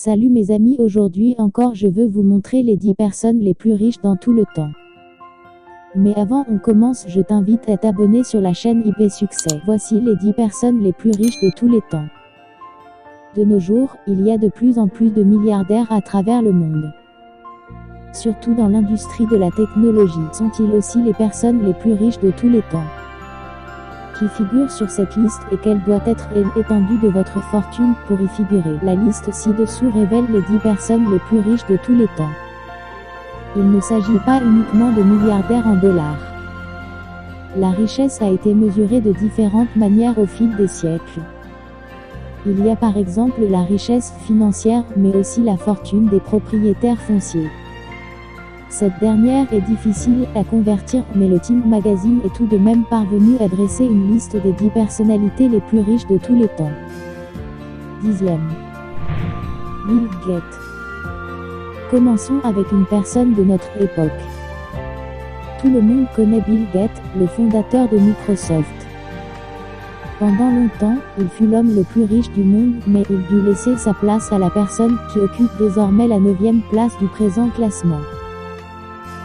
Salut mes amis, aujourd'hui encore je veux vous montrer les 10 personnes les plus riches dans tout le temps. Mais avant on commence, je t'invite à t'abonner sur la chaîne IP Succès. Voici les 10 personnes les plus riches de tous les temps. De nos jours, il y a de plus en plus de milliardaires à travers le monde. Surtout dans l'industrie de la technologie. Sont-ils aussi les personnes les plus riches de tous les temps qui figure sur cette liste et quelle doit être l'étendue de votre fortune pour y figurer. La liste ci-dessous révèle les 10 personnes les plus riches de tous les temps. Il ne s'agit pas uniquement de milliardaires en dollars. La richesse a été mesurée de différentes manières au fil des siècles. Il y a par exemple la richesse financière, mais aussi la fortune des propriétaires fonciers. Cette dernière est difficile à convertir, mais le Time Magazine est tout de même parvenu à dresser une liste des 10 personnalités les plus riches de tous les temps. 10e. Bill Gates. Commençons avec une personne de notre époque. Tout le monde connaît Bill Gates, le fondateur de Microsoft. Pendant longtemps, il fut l'homme le plus riche du monde, mais il dut laisser sa place à la personne qui occupe désormais la 9e place du présent classement.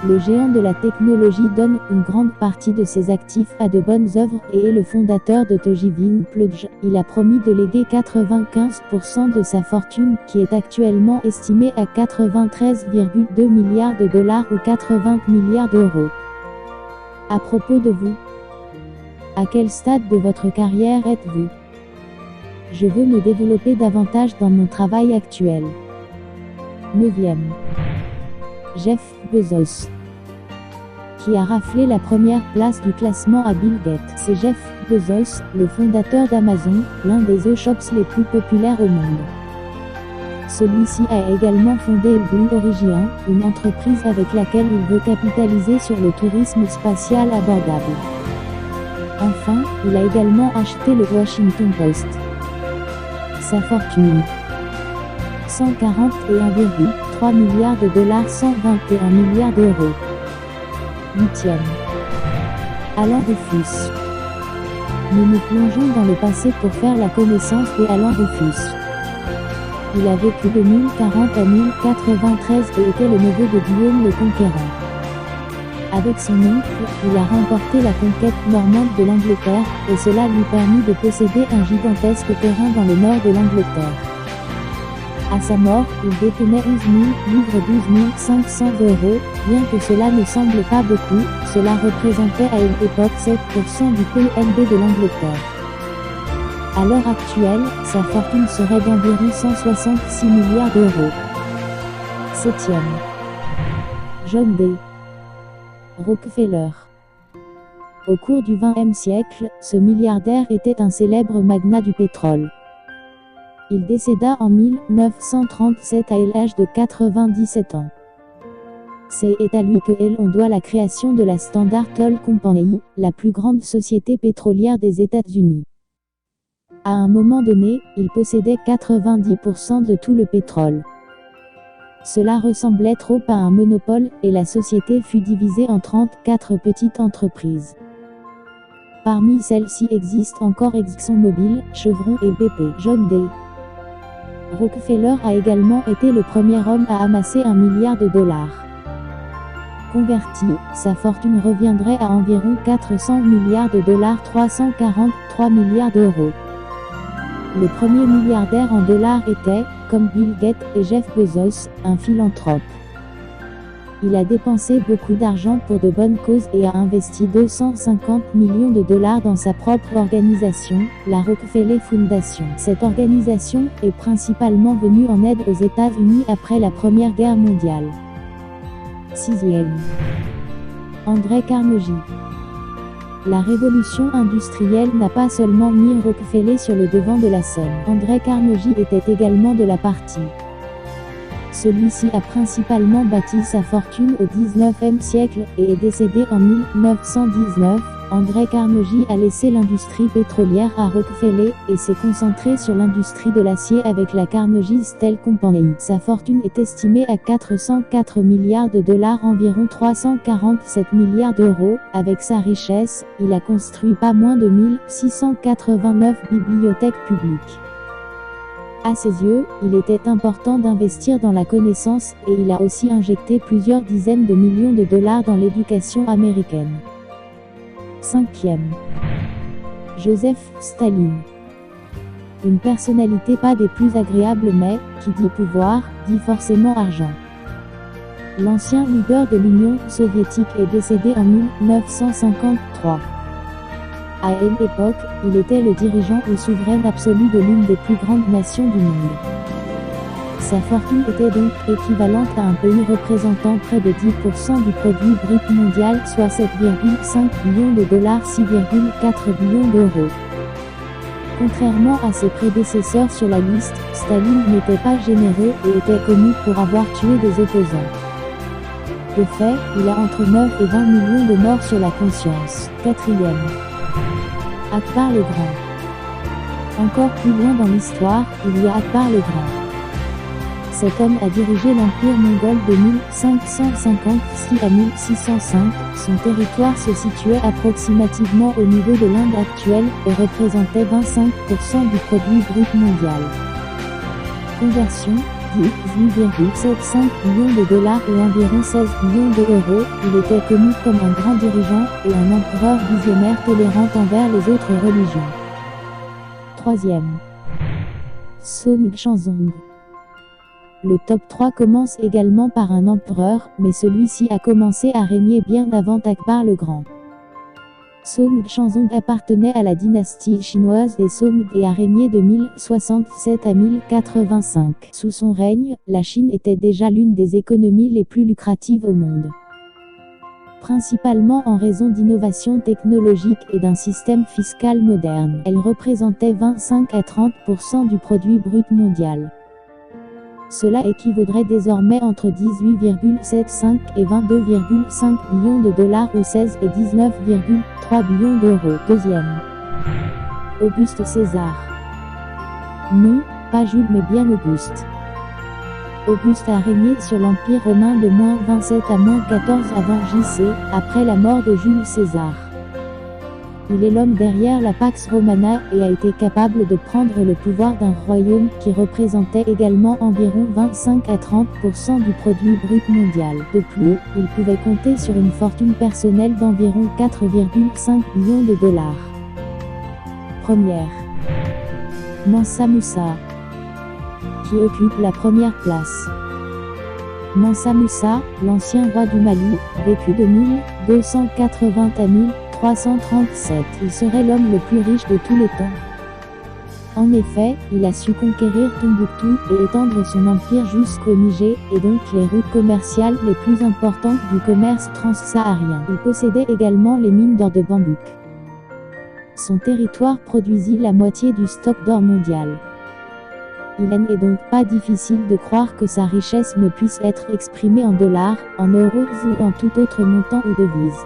Le géant de la technologie donne une grande partie de ses actifs à de bonnes œuvres et est le fondateur de Tojivin Pludge. Il a promis de léguer 95% de sa fortune, qui est actuellement estimée à 93,2 milliards de dollars ou 80 milliards d'euros. À propos de vous, à quel stade de votre carrière êtes-vous? Je veux me développer davantage dans mon travail actuel. 9e. Jeff Bezos, qui a raflé la première place du classement à Bill Gates. C'est Jeff Bezos, le fondateur d'Amazon, l'un des e-shops les plus populaires au monde. Celui-ci a également fondé Blue Origin, une entreprise avec laquelle il veut capitaliser sur le tourisme spatial abordable. Enfin, il a également acheté le Washington Post. Sa fortune: 141,3 milliards de dollars, 121 milliards d'euros. 8e. Alan Rufus. Nous nous plongeons dans le passé pour faire la connaissance d'Alan Rufus. Il a vécu de 1040 à 1093 et était le neveu de Guillaume le Conquérant. Avec son oncle, il a remporté la conquête normande de l'Angleterre, et cela lui permit de posséder un gigantesque terrain dans le nord de l'Angleterre. À sa mort, il détenait 11 000 livres, 12 500 euros. Bien que cela ne semble pas beaucoup, cela représentait à une époque 7% du PNB de l'Angleterre. À l'heure actuelle, sa fortune serait d'environ 166 milliards d'euros. 7e. John D. Rockefeller. Au cours du XXe siècle, ce milliardaire était un célèbre magnat du pétrole. Il décéda en 1937 à l'âge de 97 ans. C'est à lui que l'on doit la création de la Standard Oil Company, la plus grande société pétrolière des États-Unis. À un moment donné, il possédait 90% de tout le pétrole. Cela ressemblait trop à un monopole, et la société fut divisée en 34 petites entreprises. Parmi celles-ci existent encore ExxonMobil, Chevron et BP. John D. Rockefeller a également été le premier homme à amasser 1 milliard de dollars. Converti, sa fortune reviendrait à environ 400 milliards de dollars, 343 milliards d'euros. Le premier milliardaire en dollars était, comme Bill Gates et Jeff Bezos, un philanthrope. Il a dépensé beaucoup d'argent pour de bonnes causes et a investi 250 millions de dollars dans sa propre organisation, la Rockefeller Foundation. Cette organisation est principalement venue en aide aux États-Unis après la Première Guerre mondiale. 6e. André Carnegie. La révolution industrielle n'a pas seulement mis Rockefeller sur le devant de la scène. André Carnegie était également de la partie. Celui-ci a principalement bâti sa fortune au XIXe siècle et est décédé en 1919. André Carnegie a laissé l'industrie pétrolière à Rockefeller et s'est concentré sur l'industrie de l'acier avec la Carnegie Steel Company. Sa fortune est estimée à 404 milliards de dollars, environ 347 milliards d'euros. Avec sa richesse, il a construit pas moins de 1689 bibliothèques publiques. À ses yeux, il était important d'investir dans la connaissance et il a aussi injecté plusieurs dizaines de millions de dollars dans l'éducation américaine. 5e. Joseph Staline. Une personnalité pas des plus agréables mais, qui dit pouvoir, dit forcément argent. L'ancien leader de l'Union soviétique est décédé en 1953. À une époque, il était le dirigeant ou souverain absolu de l'une des plus grandes nations du monde. Sa fortune était donc équivalente à un pays représentant près de 10% du produit brut mondial, soit 7,5 millions de dollars, 6,4 millions d'euros. Contrairement à ses prédécesseurs sur la liste, Staline n'était pas généreux et était connu pour avoir tué des opposants. De fait, il a entre 9 et 20 millions de morts sur la conscience. 4e. Akbar le Grand. Encore plus loin dans l'histoire, il y a Akbar le Grand. Cet homme a dirigé l'empire mongol de 1556 à 1605, son territoire se situait approximativement au niveau de l'Inde actuelle et représentait 25% du produit brut mondial. Conversion, 18,75 millions de dollars et environ 16 millions d'euros, il était connu comme un grand dirigeant et un empereur visionnaire tolérant envers les autres religions. 3e. Song Chanzong. Le top 3 commence également par un empereur, mais celui-ci a commencé à régner bien avant Akbar le Grand. Song Chanzong appartenait à la dynastie chinoise des Song et a régné de 1067 à 1085. Sous son règne, la Chine était déjà l'une des économies les plus lucratives au monde. Principalement en raison d'innovations technologiques et d'un système fiscal moderne. Elle représentait 25 à 30% du produit brut mondial. Cela équivaudrait désormais entre 18,75 et 22,5 millions de dollars ou 16 et 19,3 millions d'euros. 2e. Auguste César. Non, pas Jules mais bien Auguste. Auguste a régné sur l'Empire romain de -27 à -14 avant JC, après la mort de Jules César. Il est l'homme derrière la Pax Romana et a été capable de prendre le pouvoir d'un royaume qui représentait également environ 25 à 30% du produit brut mondial. De plus, il pouvait compter sur une fortune personnelle d'environ 4,5 millions de dollars. Première. Mansa Musa, qui occupe la première place. Mansa Musa, l'ancien roi du Mali, vécut de 1280 à 1337. Il serait l'homme le plus riche de tous les temps. En effet, il a su conquérir Tombouctou et étendre son empire jusqu'au Niger, et donc les routes commerciales les plus importantes du commerce transsaharien. Il possédait également les mines d'or de Bambouk. Son territoire produisit la moitié du stock d'or mondial. Il n'est donc pas difficile de croire que sa richesse ne puisse être exprimée en dollars, en euros ou en tout autre montant ou devise.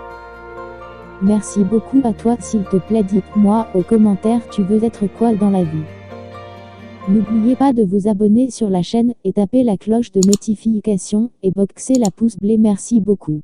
Merci beaucoup à toi. S'il te plaît, dites-moi aux commentaires tu veux être quoi dans la vie. N'oubliez pas de vous abonner sur la chaîne et taper la cloche de notification et boxer la pouce bleu. Merci beaucoup.